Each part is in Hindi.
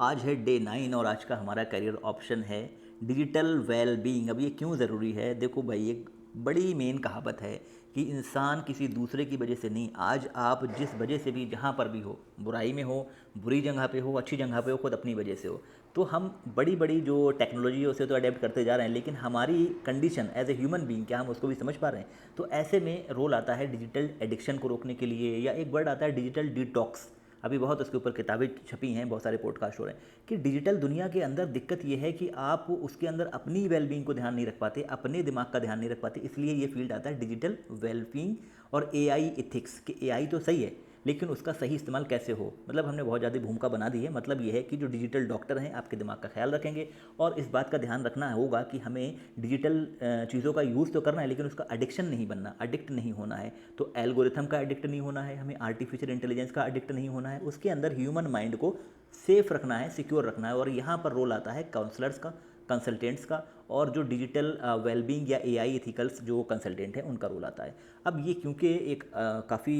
आज है डे 9 और आज का हमारा करियर ऑप्शन है डिजिटल वेल बीइंग। अब ये क्यों ज़रूरी है? देखो भाई, एक बड़ी मेन कहावत है कि इंसान किसी दूसरे की वजह से नहीं, आज आप जिस वजह से भी जहाँ पर भी हो, बुराई में हो, बुरी जगह पे हो, अच्छी जगह पे हो, खुद अपनी वजह से हो। तो हम बड़ी बड़ी जो टेक्नोलॉजी है उसे तो अडेप्ट करते जा रहे हैं, लेकिन हमारी condition as a human being, क्या हम उसको भी समझ पा रहे हैं? तो ऐसे में रोल आता है डिजिटल एडिक्शन को रोकने के लिए, या एक वर्ड आता है डिजिटल डिटॉक्स। अभी बहुत उसके ऊपर किताबें छपी हैं, बहुत सारे पॉडकास्ट हो रहे हैं कि डिजिटल दुनिया के अंदर दिक्कत ये है कि आप उसके अंदर अपनी वेलबींग को ध्यान नहीं रख पाते, अपने दिमाग का ध्यान नहीं रख पाते। इसलिए ये फील्ड आता है डिजिटल वेलबींग और एआई एथिक्स। कि एआई तो सही है, लेकिन उसका सही इस्तेमाल कैसे हो। मतलब हमने बहुत ज़्यादा भूमिका बना दी है। मतलब ये है कि जो डिजिटल डॉक्टर हैं आपके दिमाग का ख्याल रखेंगे, और इस बात का ध्यान रखना होगा कि हमें डिजिटल चीज़ों का यूज़ तो करना है, लेकिन उसका एडिक्शन नहीं बनना, एडिक्ट नहीं होना है। तो एल्गोरिथम का एडिक्ट नहीं होना है, हमें आर्टिफिशियल इंटेलिजेंस का एडिक्ट नहीं होना है, उसके अंदर ह्यूमन माइंड को सेफ रखना है, सिक्योर रखना है। और यहाँ पर रोल आता है काउंसलर्स का, कंसल्टेंट्स का, और जो डिजिटल वेलबींग या एआई एथिकल्स जो कंसल्टेंट हैं उनका रोल आता है। अब ये क्योंकि एक काफ़ी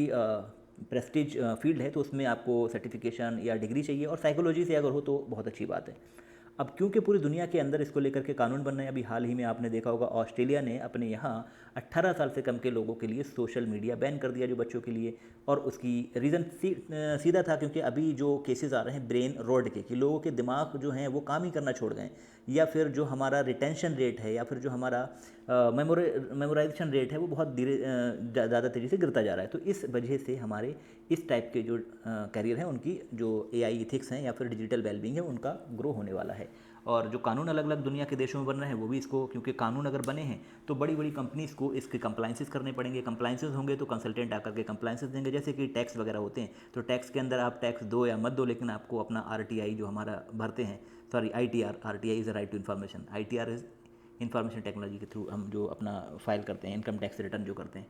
प्रेस्टीज फील्ड है, तो उसमें आपको सर्टिफिकेशन या डिग्री चाहिए, और साइकोलॉजी से अगर हो तो बहुत अच्छी बात है। अब क्योंकि पूरी दुनिया के अंदर इसको लेकर के कानून बन रहे हैं, अभी हाल ही में आपने देखा होगा ऑस्ट्रेलिया ने अपने यहाँ 18 साल से कम के लोगों के लिए सोशल मीडिया बैन कर दिया, जो बच्चों के लिए। और उसकी रीज़न सीधा था, क्योंकि अभी जो केसेस आ रहे हैं ब्रेन रॉट के, कि लोगों के दिमाग जो हैं वो काम ही करना छोड़ गए, या फिर जो हमारा रिटेंशन रेट है, या फिर जो हमारा मेमोराइजेशन रेट है, वो बहुत धीरे ज़्यादा तेज़ी से गिरता जा रहा है। तो इस वजह से हमारे इस टाइप के जो करियर हैं, उनकी जो एआई एथिक्स हैं या फिर डिजिटल वेलबींग है, उनका ग्रो होने वाला है। और जो कानून अलग अलग दुनिया के देशों में बन रहे हैं वो भी इसको, क्योंकि कानून अगर बने हैं तो बड़ी बड़ी कंपनीज़ को इसके कंप्लाइंसेस करने पड़ेंगे। कंप्लाइंसेस होंगे तो कंसल्टेंट आकर के कंप्लाइंसेस देंगे। जैसे कि टैक्स वगैरह होते हैं, तो टैक्स के अंदर आप टैक्स दो या मत दो, लेकिन आपको अपना आरटीआई जो हमारा भरते हैं, sorry ITR, RTI is a right to information, ITR is information technology के थ्रू हम जो अपना फाइल करते हैं, इनकम टैक्स रिटर्न जो करते हैं,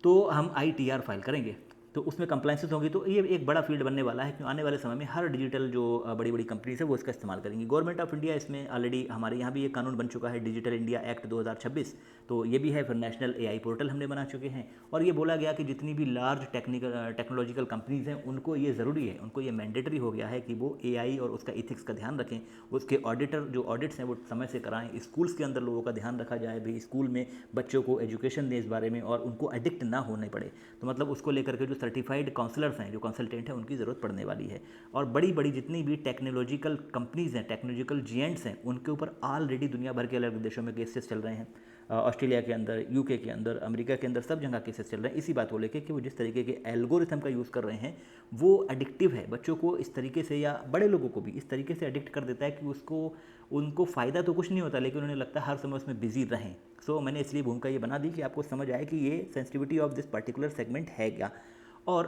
तो हम आईटीआर फाइल करेंगे। तो उसमें कंप्लाइंसेस होंगी। तो ये एक बड़ा फील्ड बनने वाला है, क्योंकि आने वाले समय में हर डिजिटल जो बड़ी बड़ी कंपनीज है वो इसका इस्तेमाल करेंगी। गवर्नमेंट ऑफ इंडिया इसमें ऑलरेडी, हमारे यहाँ भी ये कानून बन चुका है, डिजिटल इंडिया एक्ट 2026। तो ये भी है। फिर नेशनल एआई पोर्टल हमने बना चुके हैं। और ये बोला गया कि जितनी भी लार्ज टेक्नोलॉजिकल कंपनीज हैं उनको ये ज़रूरी है, उनको ये मैंडेटरी हो गया है कि वो एआई और उसका इथिक्स का ध्यान रखें। उसके ऑडिटर जो ऑडिट्स हैं वो समय से कराएं। स्कूल्स के अंदर लोगों का ध्यान रखा जाए, भाई स्कूल में बच्चों को एजुकेशन दें इस बारे में, और उनको एडिक्ट ना होने पड़े। तो मतलब उसको लेकर के जो सर्टिफाइड काउंसलर्स हैं, जो कंसल्टेंट हैं, उनकी ज़रूरत पड़ने वाली है। और बड़ी बड़ी जितनी भी टेक्नोलॉजिकल कंपनीज़ हैं, टेक्नोलॉजिकल जियेंट्स हैं, उनके ऊपर ऑलरेडी दुनिया भर के अलग देशों में केसेस चल रहे हैं। ऑस्ट्रेलिया के अंदर, यूके के अंदर, अमेरिका के अंदर, सब जगह केसेस चल रहे हैं इसी बात को लेकर कि वो जिस तरीके के एल्गोरिथम का यूज़ कर रहे हैं वो एडिक्टिव है। बच्चों को इस तरीके से, या बड़े लोगों को भी इस तरीके से एडिक्ट कर देता है कि उसको, उनको फ़ायदा तो कुछ नहीं होता, लेकिन उन्हें लगता है हर समय उसमें बिजी रहें। मैंने इसलिए भूमिका ये बना दी कि आपको समझ आए कि ये sensitivity of this particular segment है क्या। और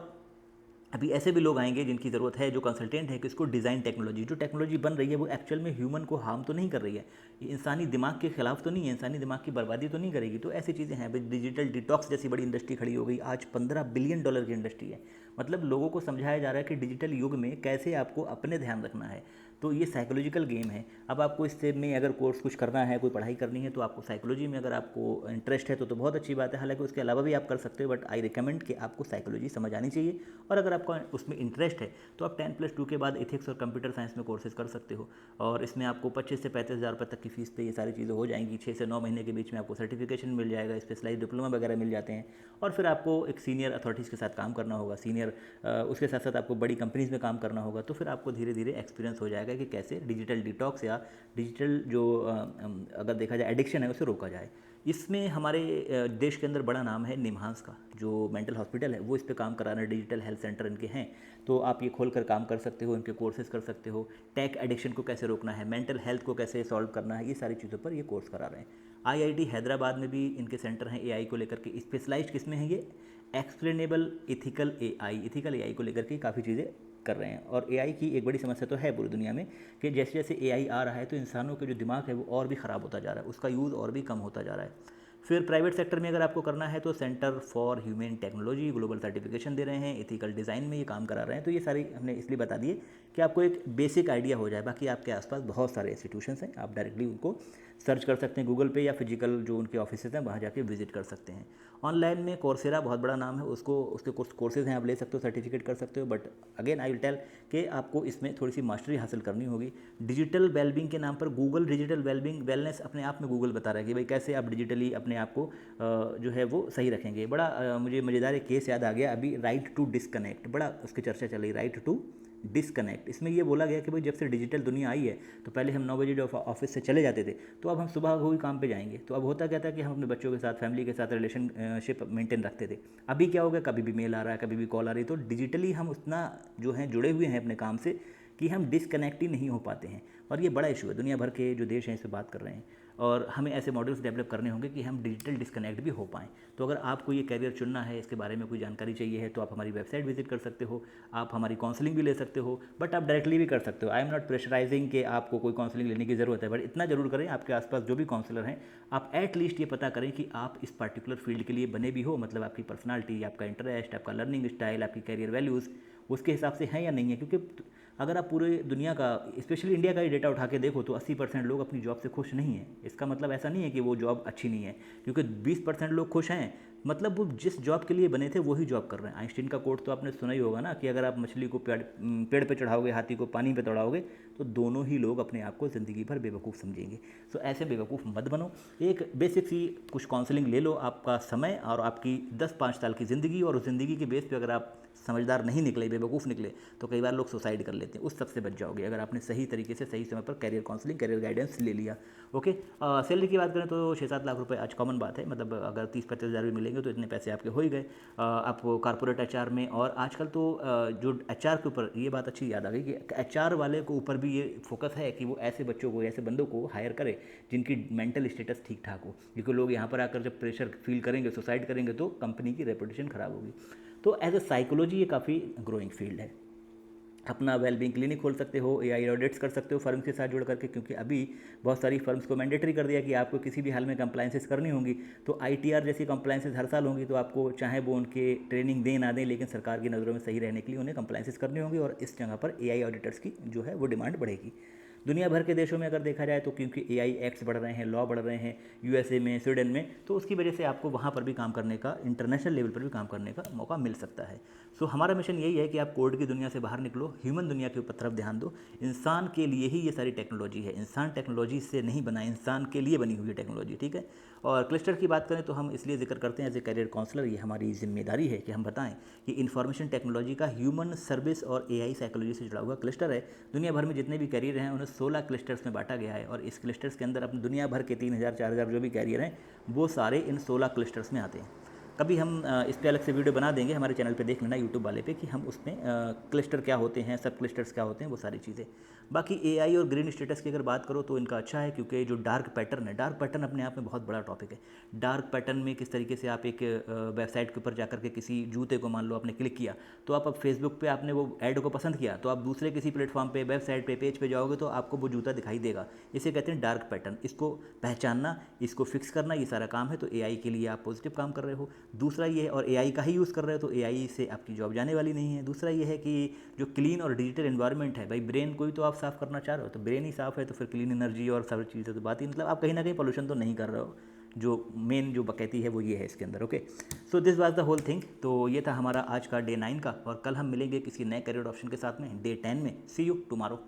अभी ऐसे भी लोग आएंगे जिनकी ज़रूरत है, जो कंसल्टेंट है, कि इसको डिज़ाइन टेक्नोलॉजी, जो टेक्नोलॉजी बन रही है वो एक्चुअल में ह्यूमन को हार्म तो नहीं कर रही है, ये इंसानी दिमाग के खिलाफ तो नहीं है, इंसानी दिमाग की बर्बादी तो नहीं करेगी। तो ऐसी चीज़ें हैं। अभी डिजिटल डिटॉक्स जैसी बड़ी इंडस्ट्री खड़ी हो गई, आज $15 बिलियन की इंडस्ट्री है। मतलब लोगों को समझाया जा रहा है कि डिजिटल युग में कैसे आपको अपने ध्यान रखना है। तो ये साइकोलॉजिकल गेम है। अब आपको इससे में अगर कोर्स कुछ करना है, कोई पढ़ाई करनी है, तो आपको साइकोलॉजी में अगर आपको इंटरेस्ट है तो बहुत अच्छी बात है। हालांकि उसके अलावा भी आप कर सकते हो, बट आई रिकमेंड कि आपको साइकोलॉजी समझ आनी चाहिए। और अगर आपका उसमें इंटरेस्ट है तो आप 10+2 के बाद इथिक्स और कंप्यूटर साइंस में कोर्सेज कर सकते हो। और इसमें आपको 25 से 35 हज़ार रुपये तक की फीस पे ये सारी चीज़ें हो जाएंगी। 6 से 9 महीने के बीच में आपको सर्टिफिकेशन मिल जाएगा, स्पेशलाइज डिप्लोमा वगैरह मिल जाते हैं। और फिर आपको एक सीनियर अथॉरिटीज़ के साथ काम करना होगा, उसके साथ साथ आपको बड़ी कंपनीज़ में काम करना होगा। तो फिर आपको धीरे धीरे एक्सपीरियंस हो जाएगा कि कैसे डिजिटल डिटॉक्स या डिजिटल जो अगर देखा जाए एडिक्शन है उसे रोका जाए। इसमें हमारे देश के अंदर बड़ा नाम है निम्हांस का, जो मेंटल हॉस्पिटल है वो इस पे काम करा रहे हैं, डिजिटल हेल्थ सेंटर इनके हैं। तो आप ये खोल कर काम कर सकते हो, इनके कोर्सेज कर सकते हो। टेक एडिक्शन को कैसे रोकना है, मेंटल हेल्थ को कैसे सॉल्व करना है, ये सारी चीज़ों पर ये कोर्स करा रहे हैं। आईआईटी हैदराबाद में भी इनके सेंटर हैं एआई को लेकर के। स्पेशलाइज्ड किस में है ये? Explainable ethical AI, ethical AI को लेकर के काफ़ी चीज़ें कर रहे हैं। और एआई की एक बड़ी समस्या तो है पूरी दुनिया में, कि जैसे जैसे एआई आ रहा है तो इंसानों के जो दिमाग है वो और भी ख़राब होता जा रहा है, उसका यूज़ और भी कम होता जा रहा है। फिर प्राइवेट सेक्टर में अगर आपको करना है तो centre for human technology global certification दे रहे हैं, एथिकल डिज़ाइन में ये काम करा रहे हैं। तो ये सारी हमने इसलिए बता दिए कि आपको एक बेसिक आइडिया हो जाए। बाकी आपके आसपास बहुत सारे इंस्टीट्यूशंस हैं, आप डायरेक्टली उनको सर्च कर सकते हैं गूगल पे, या फिजिकल जो उनके ऑफिस हैं वहाँ जाके विजिट कर सकते हैं। ऑनलाइन में कोर्सेरा बहुत बड़ा नाम है, उसको उसके कोर्सेज हैं, आप ले सकते हो, सर्टिफिकेट कर सकते हो। But again I will tell कि आपको इसमें थोड़ी सी मास्टरी हासिल करनी होगी। डिजिटल वेलबींग के नाम पर गूगल डिजिटल वेलबींग वेलनेस अपने आप में गूगल बता रहा है कि भाई कैसे आप डिजिटली अपने आप को जो है वो सही रखेंगे। बड़ा मुझे मज़ेदार एक केस याद आ गया अभी, राइट टू डिस्कनेक्ट, बड़ा उसकी चर्चा चल रही, राइट टू डिसकनेक्ट। इसमें ये बोला गया कि भाई जब से डिजिटल दुनिया आई है तो पहले हम 9 बजे जो ऑफिस से चले जाते थे, तो अब हम सुबह को ही काम पे जाएंगे। तो अब होता क्या था कि हम अपने बच्चों के साथ, फैमिली के साथ रिलेशनशिप मेंटेन रखते थे। अभी क्या हो गया, कभी भी मेल आ रहा है, कभी भी कॉल आ रही है, तो डिजिटली हम उतना जो है जुड़े हुए हैं अपने काम से कि हम डिसकनेक्ट ही नहीं हो पाते हैं। और ये बड़ा इशू है, दुनिया भर के जो देश हैं इस पर बात कर रहे हैं, और हमें ऐसे मॉडल्स डेवलप करने होंगे कि हम डिजिटल डिस्कनेक्ट भी हो पाएँ। तो अगर आपको ये कैरियर चुनना है, इसके बारे में कोई जानकारी चाहिए है, तो आप हमारी वेबसाइट विजिट कर सकते हो, आप हमारी काउंसलिंग भी ले सकते हो, बट आप डायरेक्टली भी कर सकते हो। आई एम नॉट प्रेशराइजिंग कि आपको कोई काउंसलिंग लेने की ज़रूरत है, बट इतना जरूर करें, आपके आसपास जो भी काउंसलर हैं, आप एट लीस्ट ये पता करें कि आप इस पर्टिकुलर फील्ड के लिए बने भी हो, मतलब आपकी पर्सनालिटी, आपका इंटरेस्ट, आपका लर्निंग स्टाइल, आपकी कैरियर वैल्यूज़ उसके हिसाब से हैं या नहीं है। क्योंकि अगर आप पूरे दुनिया का, स्पेशली इंडिया का ही डेटा उठा के देखो, तो 80% लोग अपनी जॉब से खुश नहीं हैं। इसका मतलब ऐसा नहीं है कि वो जॉब अच्छी नहीं है, क्योंकि 20% लोग खुश हैं, मतलब वो जिस जॉब के लिए बने थे वही जॉब कर रहे हैं। आइंस्टीन का कोट तो आपने सुना ही होगा ना, कि अगर आप मछली को पेड़ पे चढ़ाओगे, हाथी को पानी पे चढ़ाओगे, तो दोनों ही लोग अपने आप को ज़िंदगी भर बेवकूफ़ समझेंगे। सो ऐसे बेवकूफ़ मत बनो। एक बेसिक सी कुछ काउंसलिंग ले लो, आपका समय और आपकी 10-5 साल की ज़िंदगी, और उस ज़िंदगी के बेस पे अगर आप समझदार नहीं निकले, बेवकूफ़ निकले, तो कई बार लोग सुसाइड कर लेते हैं, उस सबसे बच जाओगे अगर आपने सही तरीके से सही समय पर कैरियर काउंसलिंग, कैरियर गाइडेंस ले लिया। ओके। सैलरी की बात करें तो 6-7 लाख रुपए आज कॉमन बात है, मतलब अगर 30-35 हज़ार भी मिलेंगे तो इतने पैसे आपके हो ही गए। आपको कॉर्पोरेट एचआर में, और आजकल तो जो एचआर के ऊपर ये बात अच्छी याद आ गई कि एचआर वाले को ऊपर भी ये फोकस है कि वो ऐसे बच्चों को, ऐसे बंदों को हायर करे जिनकी मेंटल स्टेटस ठीक ठाक हो, क्योंकि लोग यहाँ पर आकर जब प्रेशर फील करेंगे, सुसाइड करेंगे, तो कंपनी की रेपुटेशन ख़राब होगी। तो एज अ साइकोलॉजी ये काफ़ी ग्रोइंग फील्ड है। अपना वेलबींग क्लिनिक खोल सकते हो, एआई ऑडिट्स कर सकते हो फर्म के साथ जुड़ करके, क्योंकि अभी बहुत सारी फर्म्स को मैंडेटरी कर दिया कि आपको किसी भी हाल में कंप्लाइंसेस करनी होंगी। तो आईटीआर जैसी कंप्लाइंसेस हर साल होंगी, तो आपको चाहे वो उनके ट्रेनिंग दें ना दें, लेकिन सरकार की नज़रों में सही रहने के लिए उन्हें कंप्लाइंसेस करनी होंगी, और इस जगह पर एआई ऑडिटर्स की जो है वो डिमांड बढ़ेगी। दुनिया भर के देशों में अगर देखा जाए तो, क्योंकि एआई एक्ट्स बढ़ रहे हैं, लॉ बढ़ रहे हैं, यूएसए में, स्वीडन में, तो उसकी वजह से आपको वहाँ पर भी काम करने का, इंटरनेशनल लेवल पर भी काम करने का मौका मिल सकता है। सो हमारा मिशन यही है कि आप कोड की दुनिया से बाहर निकलो, ह्यूमन दुनिया के ऊपर तरफ ध्यान दो। इंसान के लिए ही ये सारी टेक्नोलॉजी है, इंसान टेक्नोलॉजी से नहीं बना, इंसान के लिए बनी हुई है टेक्नोलॉजी, ठीक है। और क्लस्टर की बात करें तो हम इसलिए जिक्र करते हैं एज ए करियर काउंसलर, ये हमारी जिम्मेदारी है कि हम बताएं कि इंफॉर्मेशन टेक्नोलॉजी का ह्यूमन सर्विस और एआई साइकोलॉजी से जुड़ा हुआ क्लस्टर है। दुनिया भर में जितने भी कैरियर हैं उन्हें 16 क्लस्टर्स में बांटा गया है, और इस क्लस्टर्स के अंदर अपने दुनिया भर के 3000-4000 जो भी कैरियर हैं वो सारे इन 16 क्लस्टर्स में आते हैं। कभी हम इस पे अलग से वीडियो बना देंगे, हमारे चैनल पे देख लेना यूट्यूब वाले पे, कि हम उसमें क्लस्टर क्या होते हैं, सब क्लस्टर्स क्या होते हैं, वो सारी चीज़ें। बाकी एआई और ग्रीन स्टेटस की अगर बात करो तो इनका अच्छा है, क्योंकि जो डार्क पैटर्न है, डार्क पैटर्न अपने आप में बहुत बड़ा टॉपिक है। डार्क पैटर्न में किस तरीके से आप एक वेबसाइट के ऊपर जाकर के किसी जूते को मान लो आपने क्लिक किया, तो आप अब फेसबुक पे आपने वो ऐड को पसंद किया, तो आप दूसरे किसी प्लेटफॉर्म पे, वेबसाइट पे, पेज पे जाओगे तो आपको वो जूता दिखाई देगा। इसे कहते हैं डार्क पैटर्न। इसको पहचानना, इसको फिक्स करना, ये सारा काम है। तो एआई के लिए आप पॉजिटिव काम कर रहे हो। दूसरा ये है, और एआई का ही यूज़ कर रहे हो, तो एआई से आपकी जॉब जाने वाली नहीं है। दूसरा ये है कि जो क्लीन और डिजिटल एनवायरनमेंट है, भाई ब्रेन को ही तो आप साफ़ करना चाह रहे हो, तो ब्रेन ही साफ़ है तो फिर क्लीन एनर्जी और सारी चीज़ें तो बात ही, मतलब आप कहीं ना कहीं पोल्यूशन तो नहीं कर रहे हो। जो मेन जो बकैती है वो ये है इसके अंदर। Okay, so this was the whole thing. तो ये था हमारा आज का डे 9 का, और कल हम मिलेंगे किसी नए करियर ऑप्शन के साथ में डे 10 में। सी यू टुमारो।